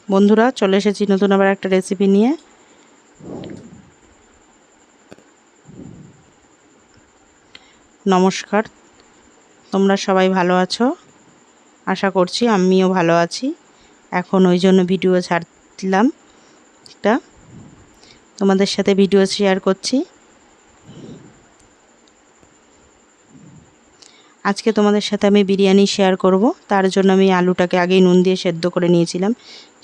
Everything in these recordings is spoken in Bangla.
বন্ধুরা, চলে এসেছি নতুন আবার একটা রেসিপি নিয়ে। নমস্কার, তোমরা সবাই ভালো আছো? আশা করছি আমিও ভালো আছি। এখন ওই জন্য ভিডিও ছাড়লাম, একটা তোমাদের সাথে ভিডিও শেয়ার করছি। আজকে তোমাদের সাথে আমি বিরিয়ানি শেয়ার করব। তার জন্য আমি আলুটাকে আগেই নুন দিয়ে সেদ্ধ করে নিয়েছিলাম।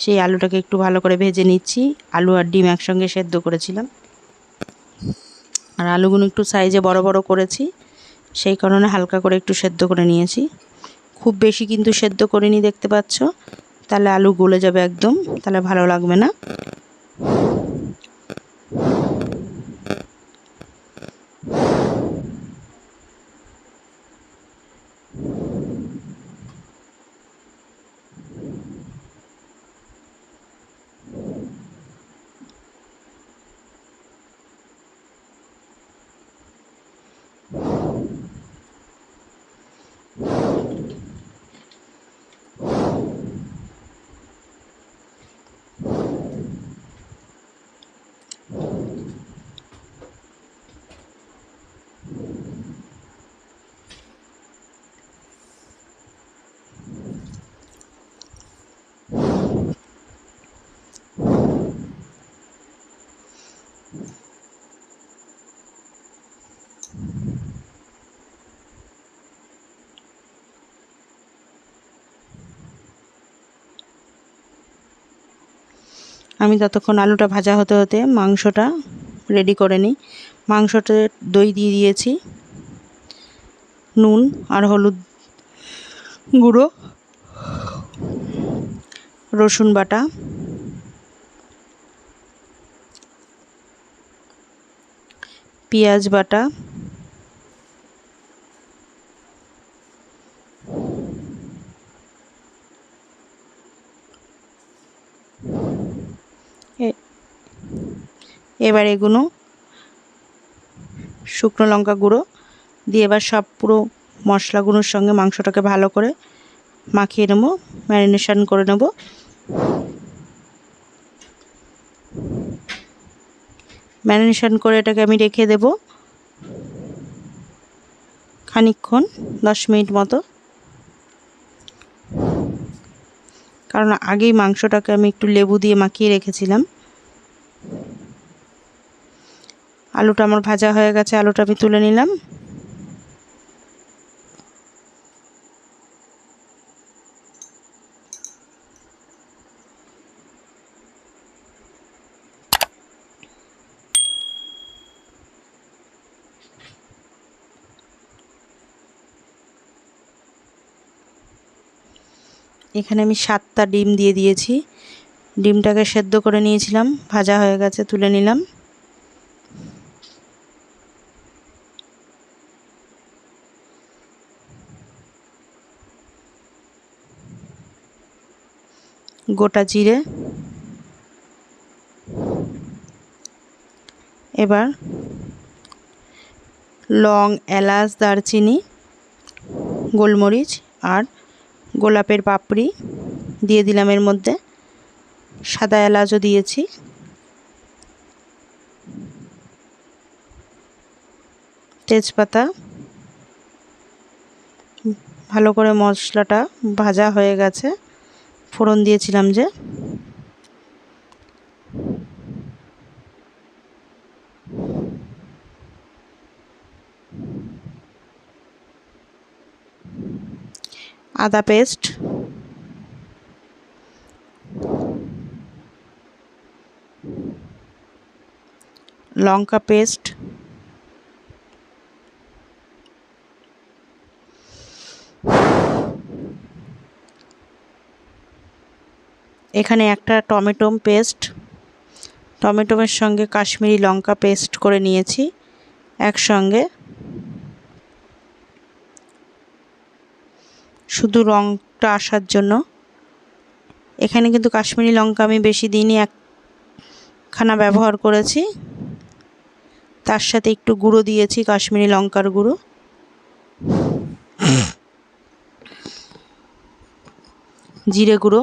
সেই আলুটাকে একটু ভালো করে ভেজে নিচ্ছি। আলু আর ডিম একসঙ্গে সেদ্ধ করেছিলাম, আর আলুগুলো একটু সাইজে বড় বড় করেছি, সেই কারণে হালকা করে একটু সেদ্ধ করে নিয়েছি। খুব বেশি কিন্তু সেদ্ধ করিনি, দেখতে পাচ্ছ, তাহলে আলু গলে যাবে একদম, তাহলে ভালো লাগবে না। আমি ততক্ষণ আলুটা ভাজা হতে হতে মাংসটা রেডি করে নিই। মাংসতে দই দিয়ে দিয়েছি, নুন আর হলুদ গুঁড়ো, রসুন বাটা, পেঁয়াজ বাটা, এবার এগুলো শুকনো লঙ্কা গুঁড়ো দিয়ে এবার সব পুরো মশলাগুলোর সঙ্গে মাংসটাকে ভালো করে মাখিয়ে নেব, ম্যারিনেশন করে নেব। ম্যারিনেশন করে এটাকে আমি রেখে দেব খানিকক্ষণ, 10 মিনিট মতো, কারণ আগেই মাংসটাকে আমি একটু লেবু দিয়ে মাখিয়ে রেখেছিলাম। আলুটা আমার ভাজা হয়ে গেছে, আলুটা আমি তুলে নিলাম। এখানে আমি 7টা ডিম দিয়ে দিয়েছি। ডিমটাকে সেদ্ধ করে নিয়েছিলাম, ভাজা হয়ে গেছে, তুলে নিলাম। গোটা জিরে, এবার লং, এলাচ, দারচিনি, গোলমরিচ আর গোলাপের পাপড়ি দিয়ে দিলাম। এর মধ্যে সাদা এলাচও দিয়েছি। তেজপাতা। ভালো করে মশলাটা ভাজা হয়ে গেছে, ফোড়ন দিয়েছিলাম যে, আদা পেস্ট, লঙ্কা পেস্ট, এখানে একটা টমেটো পেস্ট, টমেটোর সঙ্গে কাশ্মীরি লঙ্কা পেস্ট করে নিয়েছি একসঙ্গে, শুধু রঙটা আসার জন্য। এখানে কিন্তু কাশ্মীরি লঙ্কা আমি বেশি দিইনি, একখানা ব্যবহার করেছি। তার সাথে একটু গুঁড়ো দিয়েছি, কাশ্মীরি লঙ্কার গুঁড়ো, জিরে গুঁড়ো,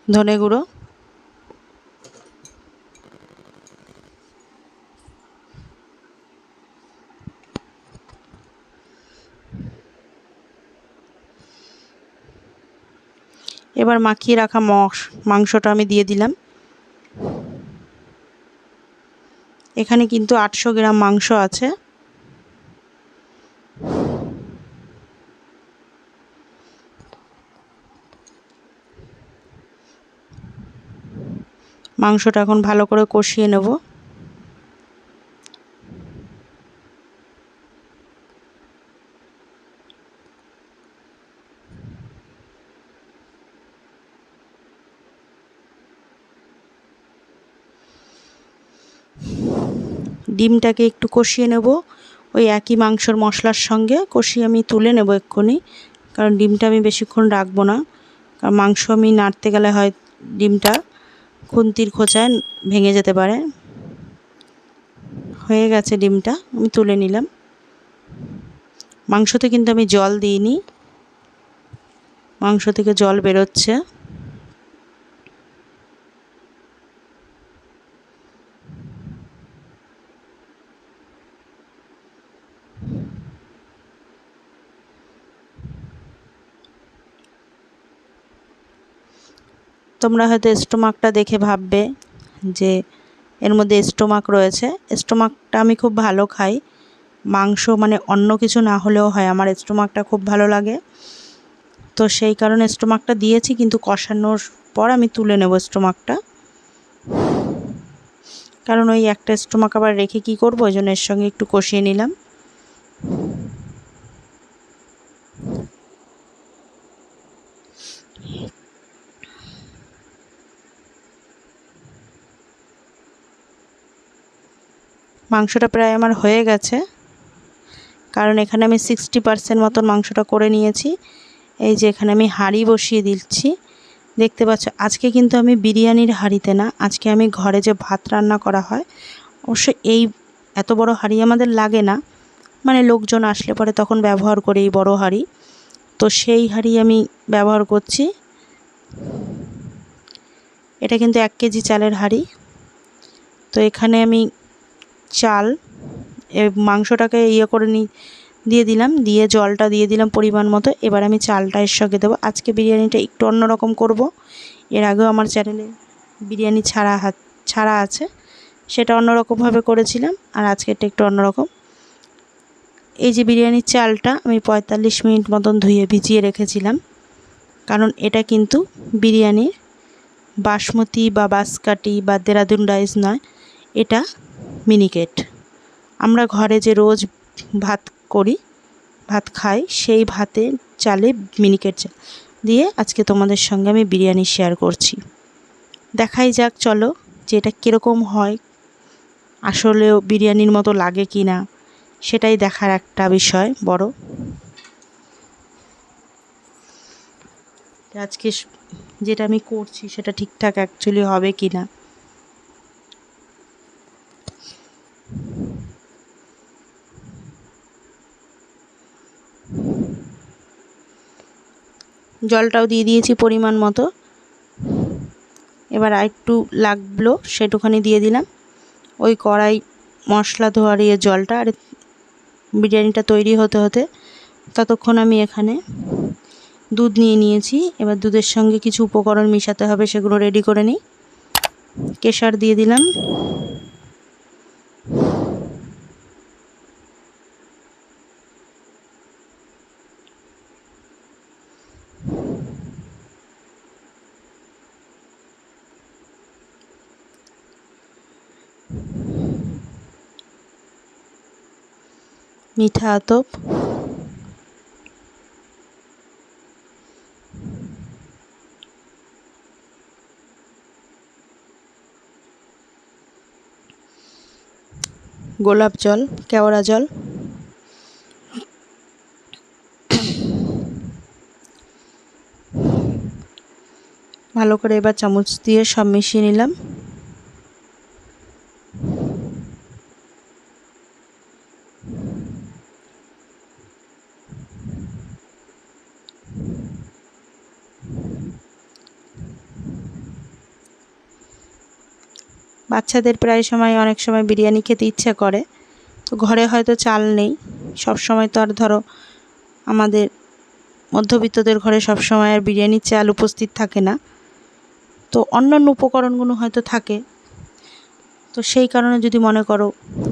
ধনে গুঁড়ো, এবার মাখিয়ে রাখা মাংসটা আমি দিয়ে দিলাম। এখানে কিন্তু 800 গ্রাম মাংস আছে। মাংসটা এখন ভালো করে কষিয়ে নেব। ডিমটাকে একটু কষিয়ে নেব ওই একই মাংসর মশলার সঙ্গে, কষিয়ে আমি তুলে নেব এক্ষুনি, কারণ ডিমটা আমি বেশিক্ষণ রাখবো না, কারণ মাংস আমি নাড়তে গেলে হয় ডিমটা খুন্তির খোঁচায় ভেঙে যেতে পারে। হয়ে গেছে ডিমটা, আমি তুলে নিলাম। মাংসতে কিন্তু আমি জল দিইনি, মাংস থেকে জল বেরোচ্ছে। তোমরা হয়তো স্টোমাকটা দেখে ভাববে যে এর মধ্যে স্টোমাক রয়েছে। স্টোমাকটা আমি খুব ভালো খাই, মাংস মানে অন্য কিছু না হলেও হয়, আমার স্টোমাকটা খুব ভালো লাগে, তো সেই কারণে স্টোমাকটা দিয়েছি, কিন্তু কষানোর পর আমি তুলে নেব স্টোমাকটা, কারণ ওই একটা স্টোমাক আবার রেখে কি করব, ওই জন্য এর সঙ্গে একটু কষিয়ে নিলাম। মাংসটা প্রায় আমার হয়ে গেছে, কারণ এখানে আমি 60% মতন মাংসটা করে নিয়েছি। এই যে এখানে আমি হাঁড়ি বসিয়ে দিচ্ছি, দেখতে পাচ্ছ। আজকে কিন্তু আমি বিরিয়ানির হাঁড়িতে না, আজকে আমি ঘরে যে ভাত রান্না করা হয়, অবশ্য এই এত বড় হাঁড়ি আমাদের লাগে না, মানে লোকজন আসলে পরে তখন ব্যবহার করি এই বড় হাঁড়ি, তো সেই হাঁড়ি আমি ব্যবহার করছি। এটা কিন্তু 1 কেজি চালের হাঁড়ি। তো এখানে আমি চাল মাংসটাকে করে দিয়ে দিলাম, দিয়ে জলটা দিয়ে দিলাম পরিমাণ মতো। এবার আমি চালটা এর সঙ্গে দেবো। আজকে বিরিয়ানিটা একটু অন্যরকম করব, এর আগেও আমার চ্যানেলে বিরিয়ানি ছাড়া আছে, সেটা অন্যরকমভাবে করেছিলাম, আর আজকেরটা একটু অন্যরকম। এই যে বিরিয়ানির চালটা আমি 45 মিনিট মতন ধুয়ে ভিজিয়ে রেখেছিলাম, কারণ এটা কিন্তু বিরিয়ানির বাসমতি বা বাঁশকাঠি বা দেরাদুন রাইস নয়, এটা মিনিকেট। আমরা ঘরে যে রোজ ভাত করি, ভাত খাই, সেই ভাতের চালে মিনিকেট চাল দিয়ে আজকে তোমাদের সঙ্গে আমি বিরিয়ানি শেয়ার করছি। দেখাই যাক চলো যে এটা কীরকম হয়, আসলেও বিরিয়ানির মতো লাগে কি না, সেটাই দেখার একটা বিষয় বড়। আজকে যেটা আমি করছি সেটা ঠিকঠাক অ্যাকচুয়ালি হবে কি না। জলটাও দিয়ে দিয়েছি পরিমাণ মতো, এবার আরেকটু লাগলো সেটুখানি দিয়ে দিলাম। ওই কড়াই মশলা ধোয়ার জলটা, আর বিরিয়ানিটা তৈরি হতে হতে ততক্ষণ আমি এখানে দুধ নিয়ে নিয়েছি। এবার দুধের সঙ্গে কিছু উপকরণ মিশাতে হবে, সেগুলো রেডি করে নিই। কেশর দিয়ে দিলাম, মিঠা আতপ, গোলাপ জল, কেওড়া জল, ভালো করে এবার চামচ দিয়ে সব মিশিয়ে নিলাম। বাচ্চাদের প্রায় সময় অনেক সময় বিরিয়ানি খেতে ইচ্ছা করে, তো ঘরে হয়তো চাল নেই, সব সময় তো আর ধরো আমাদের মধ্যবিত্তদের ঘরে সব সময় আর বিরিয়ানির চাল উপস্থিত থাকে না, তো অন্যান্য উপকরণগুলো হয়তো থাকে। তো সেই কারণে যদি মনে করো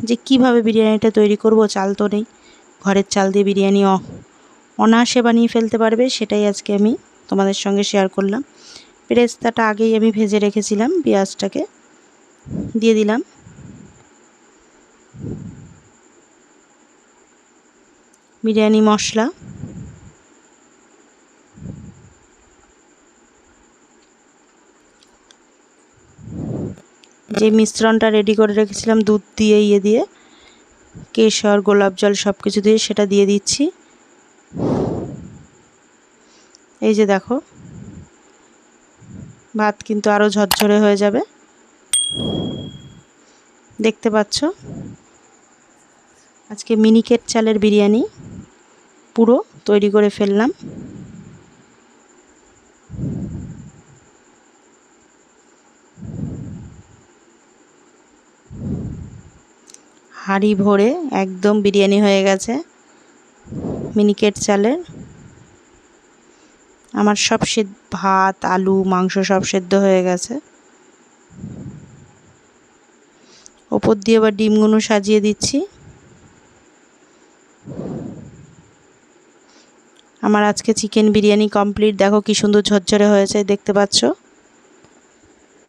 যে কিভাবে বিরিয়ানিটা তৈরি করব, চাল তো নেই, ঘরের চাল দিয়ে বিরিয়ানি অনায়াসে বানিয়ে ফেলতে পারবে, সেটাই আজকে আমি তোমাদের সঙ্গে শেয়ার করলাম। পেরেস্তাটা আগেই আমি ভেজে রেখেছিলাম, পেঁয়াজটাকে দিয়ে দিলাম, বিরিয়ানি মশলা, যে মিশ্রণটা রেডি করে রেখেছিলাম দুধ দিয়ে দিয়ে কেশর গোলাপ জল সব কিছু দিয়ে সেটা দিয়ে দিচ্ছি। এই যে দেখো, ভাত কিন্তু আরও ঝরঝরে হয়ে যাবে, দেখতে পাচ্ছ। আজকে মিনিকেট চালের বিরিয়ানি পুরো তৈরি করে ফেললাম। হাঁড়ি ভরে একদম বিরিয়ানি হয়ে গেছে মিনিকেট চালের। আমার সব ভাত আলু মাংস সব সেদ্ধ হয়ে গেছে। ওপর দিয়ে আবার ডিমগুলো সাজিয়ে দিচ্ছি। আমার আজকে চিকেন বিরিয়ানি কমপ্লিট। দেখো কি সুন্দর ঝরঝরে হয়েছে, দেখতে পাচ্ছ।